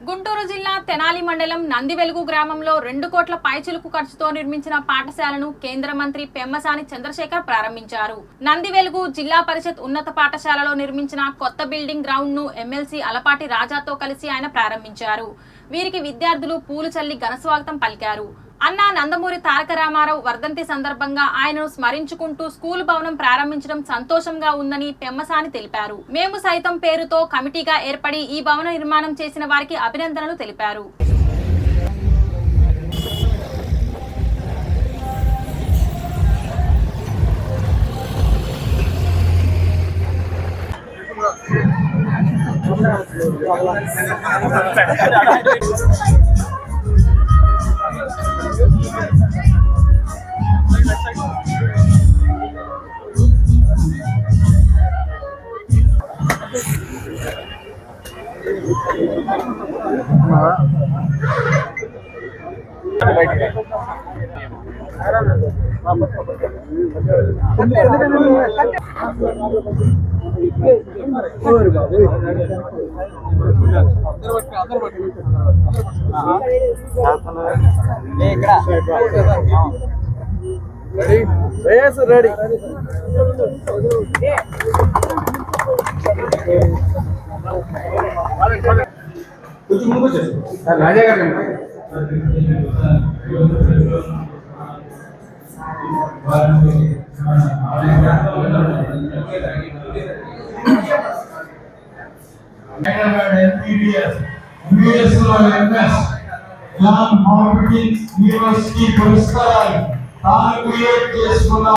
గుంటూరు జిల్లా తెనాలి మండలం నందివెలుగు గ్రామంలో 2 కోట్ల పైచిలుకు ఖర్చుతో నిర్మించిన పాఠశాలను కేంద్ర మంత్రి పెమ్మసాని చంద్రశేఖర్ ప్రారంభించారు. నందివెలుగు జిల్లా పరిషత్ ఉన్నత పాఠశాలలో నిర్మించిన కొత్త బిల్డింగ్ గ్రౌండ్ ను ఎమ్మెల్సీ అలపాటి రాజాతో కలిసి ఆయన ప్రారంభించారు. వీరికి విద్యార్థులు పూలు చల్లి ఘనస్వాగతం పలికారు. అన్నా నందమూరి తారక రామారావు వర్ధంతి సందర్భంగా ఆయనను స్మరించుకుంటూ స్కూల్ భవనం ప్రారంభించడం సంతోషంగా ఉందని పెమ్మసాని తెలిపారు. మేము సైతం పేరుతో కమిటీగా ఏర్పడి ఈ భవన నిర్మాణం చేసిన వారికి అభినందనలు తెలిపారు. రెడీ కొంచెం ముందు వచ్చేసి రాజా గారు యూనివర్సిటీ పురస్కారాలు తాను క్రియేట్ చేసుకున్న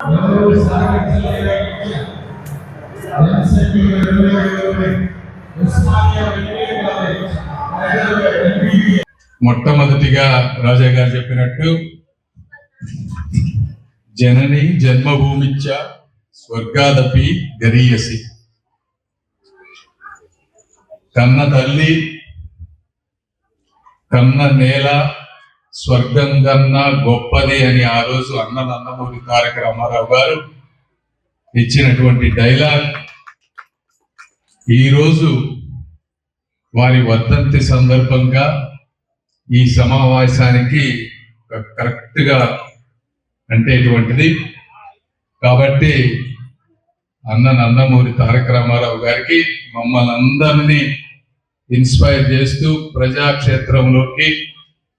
మొట్టమొదటిగా రాజా గారు చెప్పినట్టు జనని జన్మభూమిచ్చ స్వర్గాదపి గరీయసి, కన్న తల్లి కన్న నేల స్వర్గం కన్నా గొప్పది అని ఆ రోజు అన్న నందమూరి తారక రామారావు గారు ఇచ్చినటువంటి డైలాగ్ ఈరోజు వారి వర్ధంతి సందర్భంగా ఈ సమావేశానికి కరెక్ట్ గా అంటేటువంటిది. కాబట్టి అన్న నందమూరి తారక రామారావు గారికి మమ్మల్ని అందరినీ ఇన్స్పైర్ చేస్తూ ప్రజాక్షేత్రంలోకి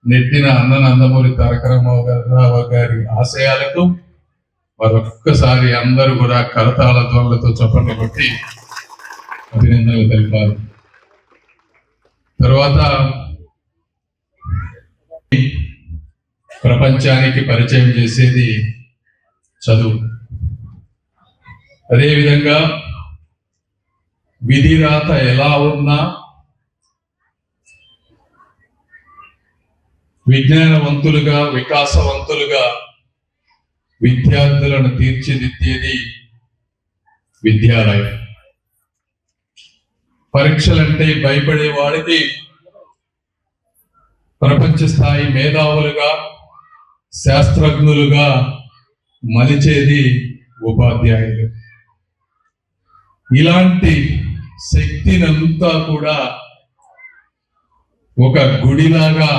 నెట్టిన అన్న నందమూరి తారక రామారావు గారి ఆశయాలకు మరొక్కసారి అందరూ కూడా కరతాళ ధ్వనులతో చప్పట్లు కొట్టి అభినందనలు తెలిపారు. తర్వాత ప్రపంచానికి పరిచయం చేసేది చదువు. అదేవిధంగా విధిరాత ఎలా ఉన్నా విజ్ఞానవంతులుగా వికాసవంతులుగా విద్యార్థులను తీర్చిదిద్దేది విద్యాలయం. పరీక్షలంటే భయపడే వాడికి ప్రపంచ స్థాయి మేధావులుగా శాస్త్రజ్ఞులుగా మలిచేది ఉపాధ్యాయులు. ఇలాంటి శక్తినంతా కూడా ఒక గుడిలాగా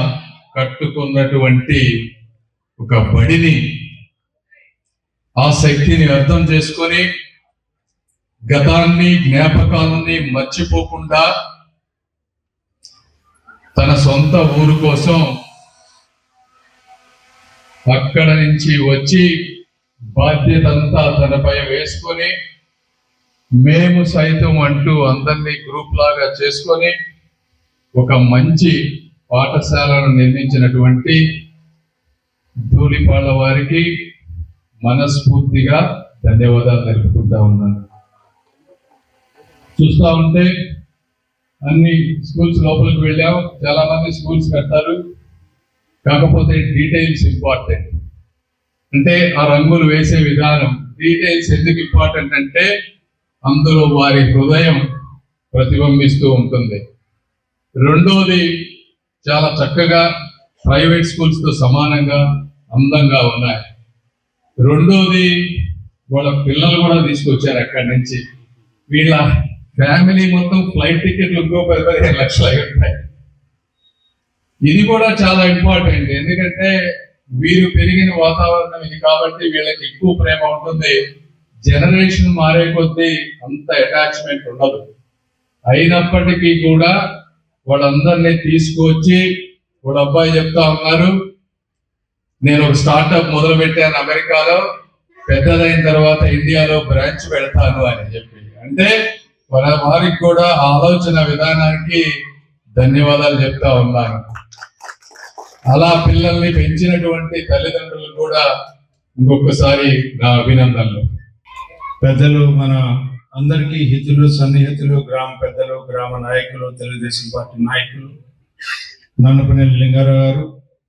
కట్టుకున్నటువంటి ఒక బడిని, ఆ శక్తిని అర్థం చేసుకొని గతాన్ని జ్ఞాపకాలని మర్చిపోకుండా తన సొంత ఊరు కోసం అక్కడ నుంచి వచ్చి బాధ్యత అంతా తనపై వేసుకొని మేము సైతం అంటూ అందరినీ గ్రూప్ లాగా చేసుకొని ఒక మంచి పాఠశాలను నిర్మించినటువంటి ధూళిపాళ్ల వారికి మనస్ఫూర్తిగా ధన్యవాదాలు తెలుపుకుంటా ఉన్నాను. చూస్తా ఉంటే అన్ని స్కూల్స్ లోపలికి వెళ్ళాం, చాలా మంది స్కూల్స్ కట్టారు. కాకపోతే డీటెయిల్స్ ఇంపార్టెంట్. అంటే ఆ రంగులు వేసే విధానం, డీటెయిల్స్ ఎందుకు ఇంపార్టెంట్ అంటే అందులో వారి హృదయం ప్రతిబింబిస్తూ ఉంటుంది. రెండోది, చాలా చక్కగా ప్రైవేట్ స్కూల్స్ తో సమానంగా అందంగా ఉన్నాయి. రెండోది, వాళ్ళ పిల్లలు కూడా తీసుకొచ్చారు అక్కడి నుంచి. వీళ్ళ ఫ్యామిలీ మొత్తం ఫ్లైట్ టికెట్లు ఇంకో 10-15 లక్షలు అయి ఉంటాయి. ఇది కూడా చాలా ఇంపార్టెంట్. ఎందుకంటే వీరు పెరిగిన వాతావరణం ఇది కాబట్టి వీళ్ళకి ఎక్కువ ప్రేమ ఉంటుంది. జనరేషన్ మారే కొద్దీ అంత అటాచ్మెంట్ ఉండదు. అయినప్పటికీ కూడా వాళ్ళందరినీ తీసుకువచ్చి వాళ్ళ అబ్బాయి చెప్తా ఉన్నారు, నేను ఒక స్టార్ట్అప్ మొదలు పెట్టాను అమెరికాలో, పెద్దదైన తర్వాత ఇండియాలో బ్రాంచ్ పెడతాను అని చెప్పి. అంటే వారికి కూడా ఆలోచన విధానానికి ధన్యవాదాలు చెప్తా ఉన్నాను. అలా పిల్లల్ని పెంచినటువంటి తల్లిదండ్రులు కూడా ఇంకొకసారి నా అభినందనలు. పెద్దలు, మన అందరికీ హితులు, సన్నిహితులు, గ్రామ పెద్దలు, గ్రామ నాయకులు, తెలుగుదేశం పార్టీ నాయకులు, నన్నపనేని లింగారావు గారు,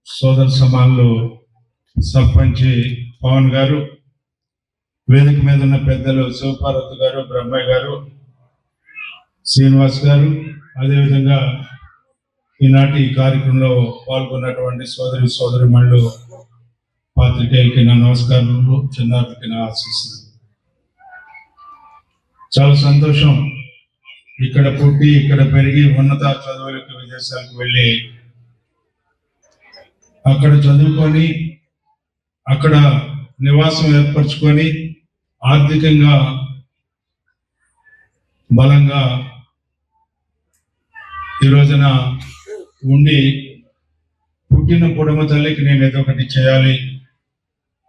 సోదర సమానులు సర్పంచ్ పవన్ గారు, వేదిక మీద ఉన్న పెద్దలు శివపార్వతి గారు, బ్రహ్మయ్య గారు, శ్రీనివాస్ గారు, అదేవిధంగా ఈనాటి ఈ కార్యక్రమంలో పాల్గొన్నటువంటి సోదరిమణులు, పాత్రికేయులకి నా నమస్కారాలు, చిన్నారులకి నా ఆశీస్సులు. చాలా సంతోషం, ఇక్కడ పుట్టి ఇక్కడ పెరిగి ఉన్నత చదువులకు విదేశాలకు వెళ్ళి అక్కడ చదువుకొని అక్కడ నివాసం ఏర్పరచుకొని ఆర్థికంగా బలంగా ఈ రోజున ఉండి పుట్టిన కుటుంబ తల్లికి నేను ఏదో ఒకటి చేయాలి,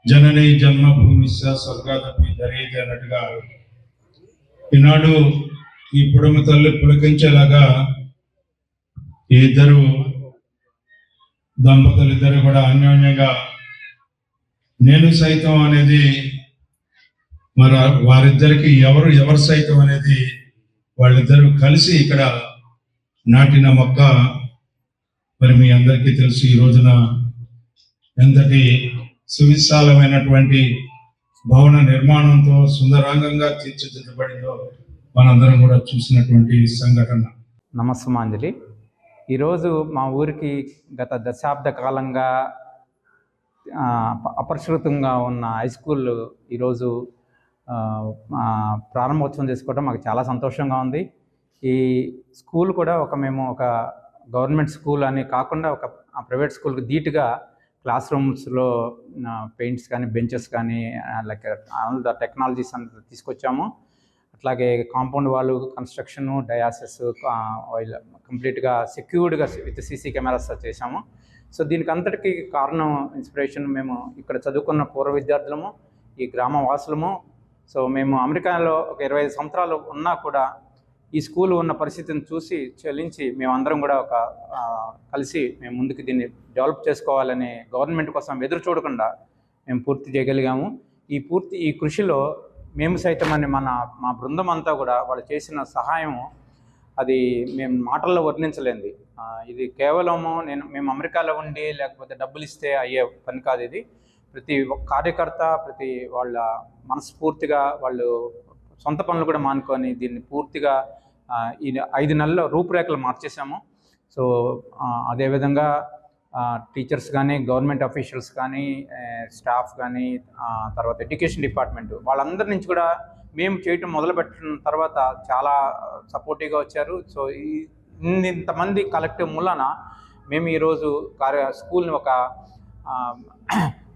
జనని జన్మభూమి స్వర్గాదపి జరిగేది అన్నట్టుగా ఈనాడు ఈ కుటుంబ తల్లి పులకించేలాగా ఈ ఇద్దరు దంపతులు ఇద్దరు కూడా అన్యోన్యంగా నేను సైతం అనేది మరి వారిద్దరికి ఎవరు సైతం అనేది వాళ్ళిద్దరూ కలిసి ఇక్కడ నాటిన మొక్క. మరి మీ అందరికీ తెలుసు ఈ రోజున ఎంతటి సువిశాలమైనటువంటి భవన నిర్మాణంతో సుందరాంగంగా తీర్చిదిద్దబడిందో మనందరం కూడా చూసినటువంటి సంఘటన. నమస్సమాంజలి. ఈరోజు మా ఊరికి గత దశాబ్ద కాలంగా అపరిష్కృతంగా ఉన్న హై స్కూల్ ఈరోజు ప్రారంభోత్సవం చేసుకోవడం మాకు చాలా సంతోషంగా ఉంది. ఈ స్కూల్ కూడా మేము ఒక గవర్నమెంట్ స్కూల్ అని కాకుండా ఒక ప్రైవేట్ స్కూల్కి ధీటుగా క్లాస్ రూమ్స్లో పెయింట్స్ కానీ బెంచెస్ కానీ లైక్ ఆల్ ద టెక్నాలజీస్ అంతా తీసుకొచ్చాము. అట్లాగే కాంపౌండ్ వాళ్ళు కన్స్ట్రక్షను, డయాసెస్ కంప్లీట్గా సెక్యూర్డ్గా విత్ సీసీ కెమెరాస్ చేశాము. సో దీనికి అంతటికీ కారణం ఇన్స్పిరేషన్ మేము ఇక్కడ చదువుకున్న పూర్వ విద్యార్థులము, ఈ గ్రామ వాసులము. సో మేము అమెరికాలో ఒక 25 సంవత్సరాలు ఉన్నా కూడా ఈ స్కూల్ ఉన్న పరిస్థితిని చూసి చెల్లించి మేమందరం కూడా కలిసి మేము ముందుకు దీన్ని డెవలప్ చేసుకోవాలని గవర్నమెంట్ కోసం ఎదురు చూడకుండా మేము పూర్తి చేయగలిగాము. ఈ కృషిలో మేము సైతం అని మా బృందం అంతా కూడా వాళ్ళు చేసిన సహాయం అది మేము మాటల్లో వర్ణించలేంది. ఇది కేవలము మేము అమెరికాలో ఉండి లేకపోతే డబ్బులు ఇస్తే అయ్యే పని కాదు. ఇది ప్రతి కార్యకర్త ప్రతి వాళ్ళ మనస్ఫూర్తిగా వాళ్ళు సొంత పనులు కూడా మానుకొని దీన్ని పూర్తిగా ఈ 5 నెలల్లో రూపురేఖలు మార్చేసాము. సో అదేవిధంగా టీచర్స్ కానీ, గవర్నమెంట్ అఫీషియల్స్ కానీ, స్టాఫ్ కానీ, తర్వాత ఎడ్యుకేషన్ డిపార్ట్మెంట్ వాళ్ళందరి నుంచి కూడా మేము చేయటం మొదలుపెట్టిన తర్వాత చాలా సపోర్టివ్గా వచ్చారు. సో ఇంతమంది కలెక్టివ్ మూలన మేము ఈరోజు స్కూల్ని ఒక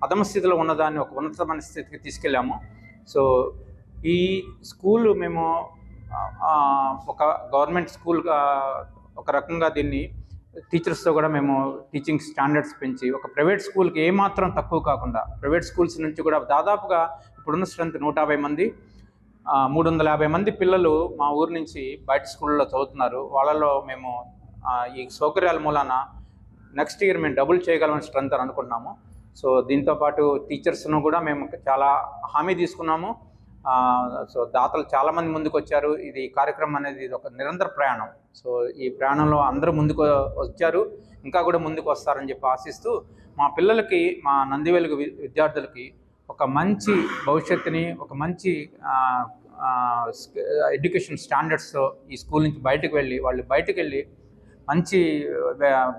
అధమ స్థితిలో ఉన్నదాన్ని ఒక ఉన్నతమైన స్థితికి తీసుకెళ్ళాము. సో ఈ స్కూల్ మేము ఒక గవర్నమెంట్ స్కూల్గా ఒక రకంగా దీన్ని టీచర్స్తో కూడా మేము టీచింగ్ స్టాండర్డ్స్ పెంచి ఒక ప్రైవేట్ స్కూల్కి ఏమాత్రం తక్కువ కాకుండా ప్రైవేట్ స్కూల్స్ నుంచి కూడా దాదాపుగా ఇప్పుడున్న స్ట్రెంత్ 150 మంది, 350 మంది పిల్లలు మా ఊరు నుంచి బయట స్కూల్లో చదువుతున్నారు. వాళ్ళలో మేము ఈ సౌకర్యాల మూలాన నెక్స్ట్ ఇయర్ మేము డబుల్ చేయగలమని స్ట్రెంత్ అని అనుకున్నాము. సో దీంతోపాటు టీచర్స్ను కూడా మేము చాలా హామీ తీసుకున్నాము. సో దాతలు చాలామంది ముందుకు వచ్చారు. ఇది కార్యక్రమం అనేది ఇది ఒక నిరంతర ప్రయాణం. సో ఈ ప్రయాణంలో అందరూ ముందుకు వచ్చారు, ఇంకా కూడా ముందుకు వస్తారని చెప్పి ఆశిస్తూ మా పిల్లలకి, మా నందివెలుగు విద్యార్థులకి ఒక మంచి భవిష్యత్తుని, ఒక మంచి ఎడ్యుకేషన్ స్టాండర్డ్స్తో ఈ స్కూల్ నుంచి వాళ్ళు బయటకు వెళ్ళి మంచి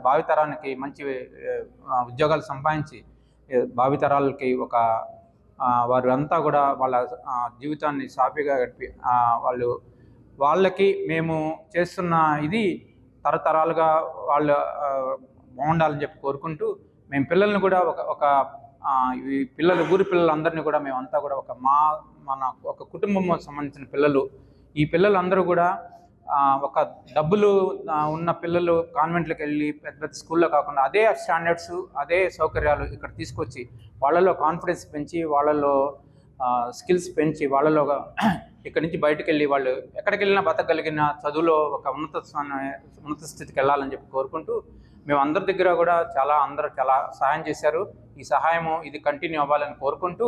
భావితరానికి మంచి ఉద్యోగాలు సంపాదించి భావితరాలకి వారు అంతా కూడా వాళ్ళ జీవితాన్ని సాఫీగా గడిపి వాళ్ళకి మేము చేస్తున్న ఇది తరతరాలుగా బాగుండాలని చెప్పి కోరుకుంటూ మేము పిల్లల్ని కూడా ఒక ఈ పిల్లలు ఊరి పిల్లలందరినీ కూడా మేమంతా కూడా మన ఒక కుటుంబం సంబంధించిన పిల్లలు. ఈ పిల్లలందరూ కూడా ఒక డబ్బులు ఉన్న పిల్లలు కాన్వెంట్లకు వెళ్ళి పెద్ద పెద్ద స్కూల్లో కాకుండా అదే స్టాండర్డ్స్ అదే సౌకర్యాలు ఇక్కడ తీసుకొచ్చి వాళ్ళలో కాన్ఫిడెన్స్ పెంచి వాళ్ళలో స్కిల్స్ పెంచి వాళ్ళలో ఇక్కడి నుంచి బయటకు వెళ్ళి వాళ్ళు ఎక్కడికి వెళ్ళినా బతకగలిగిన చదువులో ఒక ఉన్నత స్థితికి వెళ్ళాలని చెప్పి కోరుకుంటూ మేము అందరి దగ్గర కూడా అందరూ చాలా సహాయం చేశారు. ఈ సహాయము ఇది కంటిన్యూ అవ్వాలని కోరుకుంటూ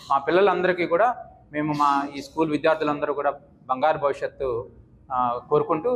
మా పిల్లలందరికీ కూడా మేము ఈ స్కూల్ విద్యార్థులందరూ కూడా బంగారు భవిష్యత్తు కోరుకుంటూ